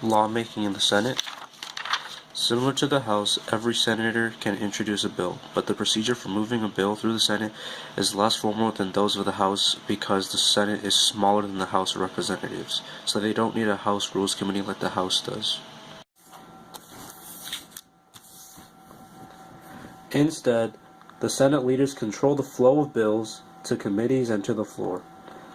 Lawmaking in the Senate. Similar to the House, every senator can introduce a bill, but the procedure for moving a bill through the Senate is less formal than those of the House because the Senate is smaller than the House of Representatives, so they don't need a House Rules Committee like the House does. Instead, the Senate leaders control the flow of bills to committees and to the floor.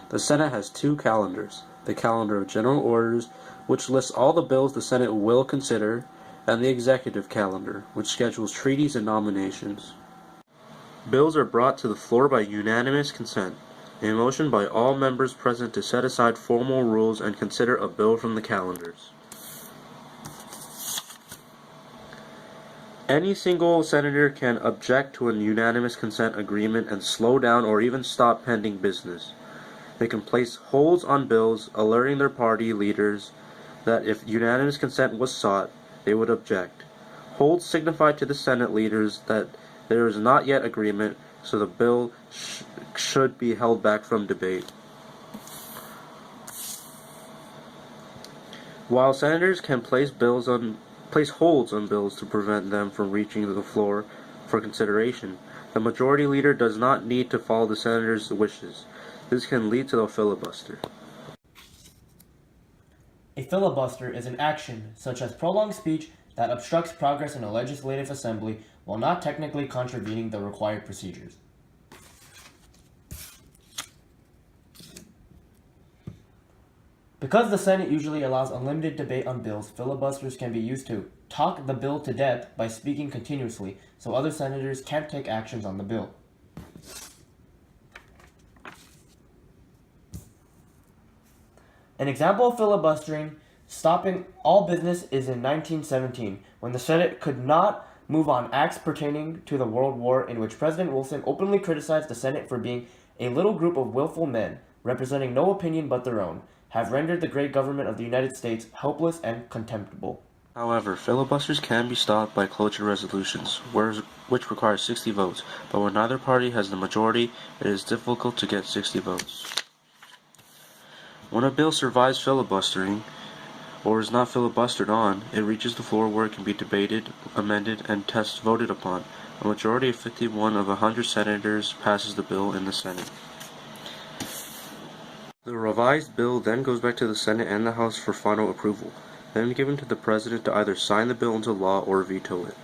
The Senate has two calendars: the calendar of general orders, which lists all the bills the Senate will consider, and the executive calendar, which schedules treaties and nominations. Bills are brought to the floor by unanimous consent, a motion by all members present to set aside formal rules and consider a bill from the calendars. Any single senator can object to a unanimous consent agreement and slow down or even stop pending business. They can place holds on bills, alerting their party leaders that if unanimous consent was sought, they would object. Holds signify to the Senate leaders that there is not yet agreement, so the bill should be held back from debate. While senators can place holds on bills to prevent them from reaching the floor for consideration, the majority leader does not need to follow the senator's wishes. This can lead to a filibuster. A filibuster is an action, such as prolonged speech, that obstructs progress in a legislative assembly while not technically contravening the required procedures. Because the Senate usually allows unlimited debate on bills, filibusters can be used to talk the bill to death by speaking continuously, so other senators can't take actions on the bill. An example of filibustering stopping all business is in 1917, when the Senate could not move on acts pertaining to the World War, in which President Wilson openly criticized the Senate for being a little group of willful men, representing no opinion but their own, have rendered the great government of the United States helpless and contemptible. However, filibusters can be stopped by cloture resolutions, which require 60 votes, but when neither party has the majority, it is difficult to get 60 votes. When a bill survives filibustering, or is not filibustered on, it reaches the floor where it can be debated, amended, and voted upon. A majority of 51 of 100 senators passes the bill in the Senate. The revised bill then goes back to the Senate and the House for final approval, then given to the President to either sign the bill into law or veto it.